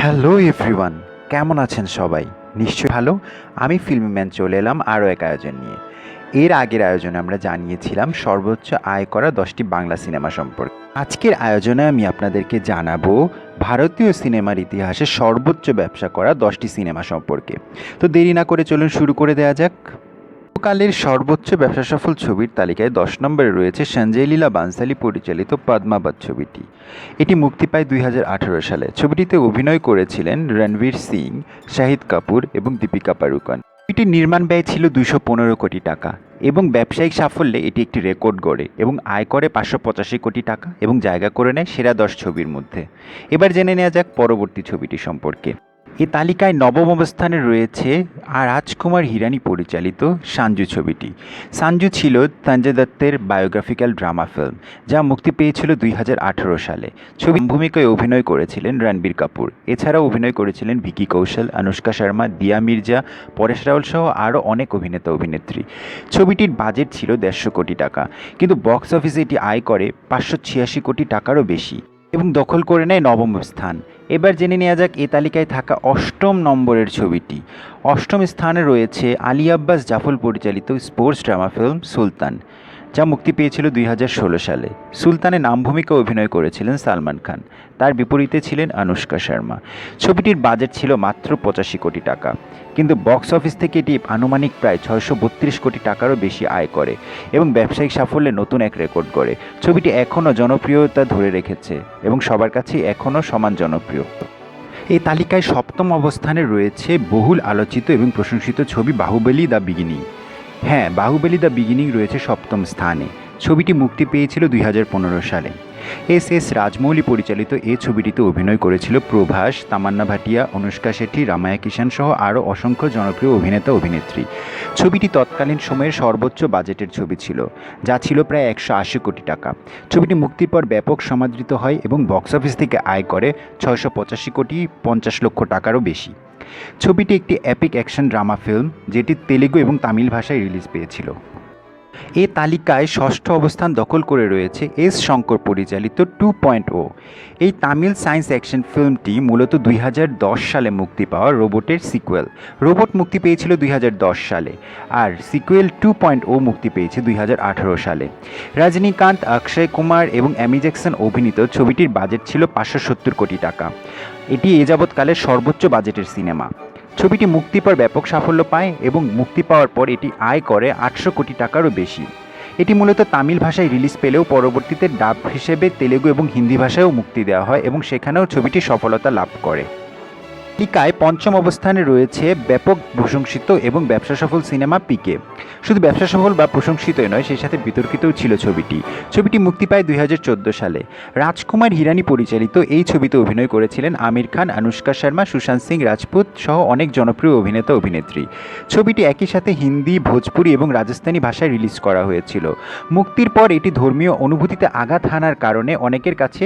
Hello everyone, কেমন আছেন সবাই? নিশ্চয়ই ভালো। আমি ফিল্মি ম্যান চলে এলাম আরও এক আয়োজন নিয়ে। এর আগের আয়োজনে আমরা জানিয়েছিলাম সর্বোচ্চ আয় করা 10টি বাংলা সিনেমা সম্পর্কে। আজকের আয়োজনে আমি আপনাদেরকে জানাবো ভারতীয় সিনেমার ইতিহাসে সর্বোচ্চ ব্যবসা করা 10টি সিনেমা সম্পর্কে। তো দেরি না করে চলুন শুরু করে দেওয়া যাক। কালের সর্বোচ্চ ব্যবসা সফল ছবির তালিকায় 10 নম্বরে রয়েছে সঞ্জয় লীলা বানসালি পরিচালিত পদ্মাবত ছবিটি। এটি মুক্তি পায় 2018 সালে। ছবিটিতে অভিনয় করেছিলেন রণবীর সিং, শাহিদ কাপুর এবং দীপিকা পাড়ুকোন। ছবিটির নির্মাণ ব্যয় ছিল 215 কোটি টাকা এবং ব্যবসায়িক সাফল্যে এটি একটি রেকর্ড গড়ে এবং আয় করে 585 কোটি টাকা এবং জায়গা করে নেয় সেরা 10 ছবির মধ্যে। এবার জেনে নেওয়া যাক পরবর্তী ছবিটি সম্পর্কে। এই তালিকায় নবম অবস্থানে রয়েছে রাজকুমার হিরানি পরিচালিত সাঞ্জু ছবিটি। সাঞ্জু ছিল সঞ্জয় দত্তের বায়োগ্রাফিক্যাল ড্রামা ফিল্ম, যা মুক্তি পেয়েছিল 2018 সালে। ছবির ভূমিকায় অভিনয় করেছিলেন রণবীর কাপুর। এছাড়াও অভিনয় করেছিলেন ভিকি কৌশল, অনুষ্কা শর্মা, দিয়া মির্জা, পরেশ রাওয়াল সহ আরও অনেক অভিনেতা অভিনেত্রী। ছবিটির বাজেট ছিল 150 কোটি টাকা, কিন্তু বক্স অফিসে এটি আয় করে 586 কোটি টাকারও বেশি এবং দখল করে নেয় নবম স্থান। এবার জেনে নেওয়া যাক এই তালিকায় থাকা অষ্টম নম্বরের ছবিটি। অষ্টম স্থানে রয়েছে আলী আব্বাস জাফর পরিচালিত স্পোর্টস ড্রামা ফিল্ম সুলতান, যা মুক্তি পেয়েছিল 2016 সালে। সুলতানে নাম ভূমিকা অভিনয় করেছিলেন সালমান খান, তার বিপরীতে ছিলেন অনুষ্কা শর্মা। ছবিটির বাজেট ছিল মাত্র 85 কোটি টাকা, কিন্তু বক্স অফিস থেকে এটি আনুমানিক প্রায় 632 কোটি টাকারও বেশি আয় করে এবং ব্যবসায়িক সাফল্যে নতুন এক রেকর্ড গড়ে। ছবিটি এখনও জনপ্রিয়তা ধরে রেখেছে এবং সবার কাছেই এখনও সমান জনপ্রিয়। এই তালিকায় সপ্তম অবস্থানে রয়েছে বহুল আলোচিত এবং প্রশংসিত ছবি বাহুবলী দ্য বিগিনিং। হ্যাঁ, বাহুবলী দ্য বিগিনিং রয়েছে সপ্তম স্থানে। ছবিটি মুক্তি পেয়েছিল 2015 সালে। এস রাজমৌলি পরিচালিত এই ছবিটিতে অভিনয় করেছিল প্রভাস, তামান্না ভাটিয়া, অনুষ্কা শেঠি, রামায়া কিষাণ সহ আরও অসংখ্য জনপ্রিয় অভিনেতা অভিনেত্রী। ছবিটি তৎকালীন সময়ের সর্বোচ্চ বাজেটের ছবি ছিল, যা ছিল প্রায় 180 কোটি টাকা। ছবিটি মুক্তির পর ব্যাপক সমাদৃত হয় এবং বক্স অফিস থেকে আয় করে 685 কোটি 50 লক্ষ টাকারও বেশি। ছবিটি একটি এপিক অ্যাকশন ড্রামা ফিল্ম, যেটি তেলেগু এবং তামিল ভাষায় রিলিজ পেয়েছিল। এই তালিকায় ষষ্ঠ অবস্থান দখল করে রয়েছে এস শঙ্কর পরিচালিত 2.0। এই তামিল সায়েন্স অ্যাকশন ফিল্মটি মূলত 2010 সালে মুক্তি পাওয়া রোবটের সিকুয়েল। রোবট মুক্তি পেয়েছিল 2010 সালে আর সিকুয়েল 2.0 মুক্তি পেয়েছে 2018 সালে। রজনীকান্ত, অক্ষয় কুমার এবং অ্যামি জ্যাকসন অভিনীত ছবিটির বাজেট ছিল 570 কোটি টাকা। এটি এ যাবৎকালের সর্বোচ্চ বাজেটের সিনেমা। ছবিটি মুক্তির পর ব্যাপক সাফল্য পায় এবং মুক্তি পাওয়ার পর এটি আয় করে 800 কোটি টাকারও বেশি। এটি মূলত তামিল ভাষায় রিলিজ পেলেও পরবর্তীতে ডাব হিসেবে তেলেগু এবং হিন্দি ভাষায়ও মুক্তি দেওয়া হয় এবং সেখানেও ছবিটি সফলতা লাভ করে। তালিকায় পঞ্চম অবস্থানে রয়েছে ব্যাপক প্রশংসিত এবং ব্যবসা সফল সিনেমা পিকে। শুধু ব্যবসা সফল বা প্রশংসিতই নয়, সেই সাথে বিতর্কিতও ছিল ছবিটি। ছবিটি মুক্তি পায় 2014 সালে। রাজকুমার হিরানি পরিচালিত এই ছবিতে অভিনয় করেছিলেন আমির খান, অনুষ্কা শর্মা, সুশান্ত সিং রাজপুত সহ অনেক জনপ্রিয় অভিনেতা অভিনেত্রী। ছবিটি একই সাথে হিন্দি, ভোজপুরি এবং রাজস্থানী ভাষায় রিলিজ করা হয়েছিল। মুক্তির পর এটি ধর্মীয় অনুভূতিতে আঘাত হানার কারণে অনেকের কাছে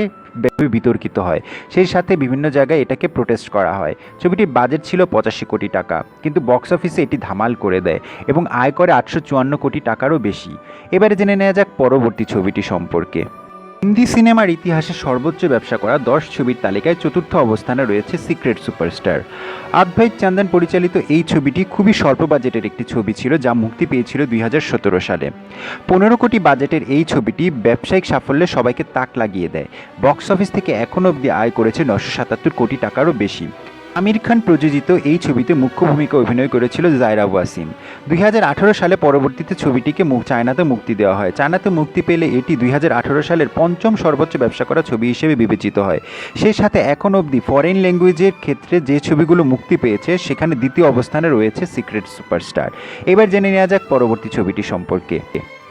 বিতর্কিত হয়, সেই সাথে বিভিন্ন জায়গায় এটাকে প্রোটেস্ট করা হয়। ছবিটির বাজেট ছিল 85 কোটি টাকা, কিন্তু বক্স অফিসে এটি ধামাল করে দেয় এবং আয় করে 854 কোটি টাকারও বেশি। এবারে জেনে নেওয়া যাক পরবর্তী ছবিটি সম্পর্কে। হিন্দি সিনেমার ইতিহাসে সর্বোচ্চ ব্যবসা করা 10 ছবির তালিকায় চতুর্থ অবস্থানে রয়েছে সিক্রেট সুপারস্টার। অভয় চন্দন পরিচালিত এই ছবিটি খুবই স্বল্প বাজেটের একটি ছবি ছিল, যা মুক্তি পেয়েছিল 2017 সালে। 15 কোটি বাজেটের এই ছবিটি ব্যবসায়িক সাফল্যে সবাইকে তাক লাগিয়ে দেয়। বক্স অফিস থেকে এখনও অবধি আয় করেছে 977 কোটি টাকারও বেশি। আমির খান প্রযোজিত এই ছবিতে মুখ্য ভূমিকা অভিনয় করেছিল জায়রা ওয়াসিম। 2018 সালে পরবর্তীতে ছবিটিকে চায়নাতে মুক্তি দেওয়া হয়। চায়নাতে মুক্তি পেলে এটি 2018 সালের পঞ্চম সর্বোচ্চ ব্যবসা করা ছবি হিসেবে বিবেচিত হয়। সেই সাথে এখন অবধি ফরেন ল্যাঙ্গুয়েজের ক্ষেত্রে যে ছবিগুলো মুক্তি পেয়েছে সেখানে দ্বিতীয় অবস্থানে রয়েছে সিক্রেট সুপারস্টার। এবার জেনে নেওয়া যাক পরবর্তী ছবিটি সম্পর্কে।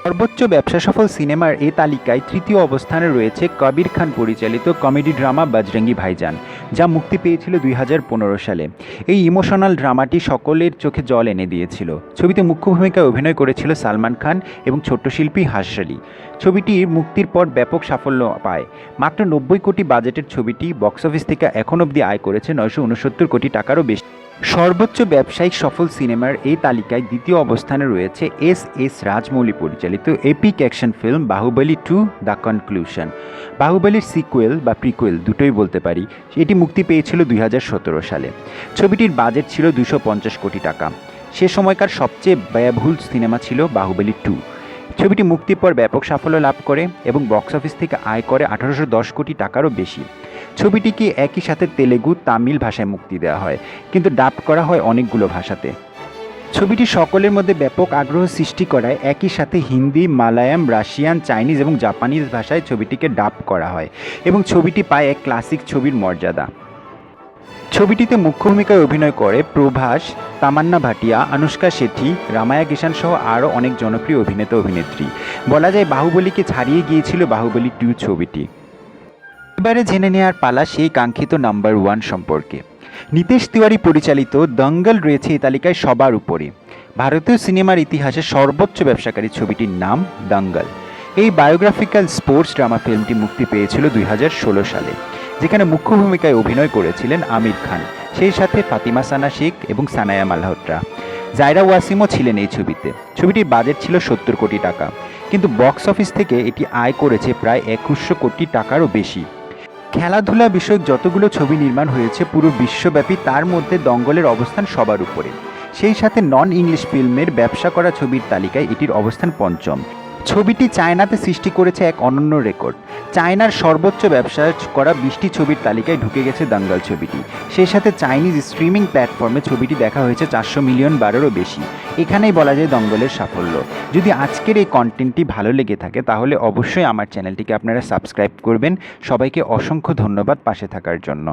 সর্বোচ্চ ব্যবসা সফল সিনেমার এই তালিকায় তৃতীয় অবস্থানে রয়েছে কবির খান পরিচালিত কমেডি ড্রামা বজরঙ্গি ভাইজান, যা মুক্তি পেয়েছিল 2015 সালে। এই ইমোশনাল ড্রামাটি সকলের চোখে জল এনে দিয়েছিল। ছবিতে মুখ্য ভূমিকায় অভিনয় করেছিল সালমান খান এবং ছোট্ট শিল্পী হাসরালি। ছবিটির মুক্তির পর ব্যাপক সাফল্য পায়। মাত্র 90 কোটি বাজেটের ছবিটি বক্স অফিস থেকে এখন অবধি আয় করেছে 969 কোটি টাকারও বেশি। সর্বোচ্চ ব্যবসায়িক সফল সিনেমার এই তালিকায় দ্বিতীয় অবস্থানে রয়েছে এস রাজমৌলি পরিচালিত epic action film Baahubali 2 the conclusion. বাহুবলীর সিকুয়েল বা প্রিকুয়েল দুটোই বলতে পারি। এটি মুক্তি পেয়েছিল 2017 সালে। ছবিটির বাজেট ছিল 250 কোটি টাকা। সে সময়কার সবচেয়ে ব্যয়বহুল সিনেমা ছিল বাহুবলী 2। ছবিটি মুক্তির পর ব্যাপক সাফল্য লাভ করে এবং বক্স অফিস থেকে আয় করে 1810 কোটি টাকারও বেশি। ছবিটিকে একই সাথে তেলেগু, তামিল ভাষায় মুক্তি দেওয়া হয়, কিন্তু ডাব করা হয় অনেকগুলো ভাষাতে। ছবিটি সকলের মধ্যে ব্যাপক আগ্রহ সৃষ্টি করায় একই সাথে হিন্দি, মালায়াম, রাশিয়ান, চাইনিজ এবং জাপানিজ ভাষায় ছবিটিকে ডাব করা হয় এবং ছবিটি পায় এক ক্লাসিক ছবির মর্যাদা। ছবিটিতে মুখ্য ভূমিকায় অভিনয় করে প্রভাস, তামান্না ভাটিয়া, আনুষ্কা শেঠি, রামায়া কিষাণ সহ আরও অনেক জনপ্রিয় অভিনেতা অভিনেত্রী। বলা যায় বাহুবলীকে ছাড়িয়ে গিয়েছিল বাহুবলী 2 ছবিটি। এবারে জেনে নেওয়ার পালা সেই কাঙ্ক্ষিত নাম্বার 1 সম্পর্কে। নিতেশ তিওয়ারি পরিচালিত দঙ্গল রয়েছে এই তালিকায় সবার উপরে। ভারতীয় সিনেমার ইতিহাসে সর্বোচ্চ ব্যবসাকারী ছবিটির নাম দঙ্গল। এই বায়োগ্রাফিক্যাল স্পোর্টস ড্রামা ফিল্মটি মুক্তি পেয়েছিল 2016 সালে, যেখানে মুখ্য ভূমিকায় অভিনয় করেছিলেন আমির খান, সেই সাথে ফাতিমা সানা শেখ এবং সানায়া মালহোত্রা। জায়রা ওয়াসিমও ছিলেন এই ছবিতে। ছবিটির বাজেট ছিল 70 কোটি টাকা, কিন্তু বক্স অফিস থেকে এটি আয় করেছে প্রায় 2100 কোটি টাকারও বেশি। খেলাধুলা বিষয়ক যতগুলো ছবি নির্মাণ হয়েছে পুরো বিশ্বব্যাপী, তার মধ্যে দঙ্গলের অবস্থান সবার উপরে। সেই সাথে নন ইংলিশ ফিল্মের ব্যবসা করা ছবির তালিকায় এটির অবস্থান 5ম। ছবিটি চায়নাতে সৃষ্টি করেছে এক অনন্য রেকর্ড। চায়নার সর্বোচ্চ ব্যবসা করা 20টি ছবির তালিকায় ঢুকে গেছে দঙ্গল ছবিটি। সেই সাথে চাইনিজ স্ট্রিমিং প্ল্যাটফর্মে ছবিটি দেখা হয়েছে 400 মিলিয়ন বারেরও বেশি। এখানেই বলা যায় দঙ্গলের সাফল্য। যদি আজকের এই কন্টেন্টটি ভালো লেগে থাকে তাহলে অবশ্যই আমার চ্যানেলটিকে আপনারা সাবস্ক্রাইব করবেন। সবাইকে অসংখ্য ধন্যবাদ পাশে থাকার জন্য।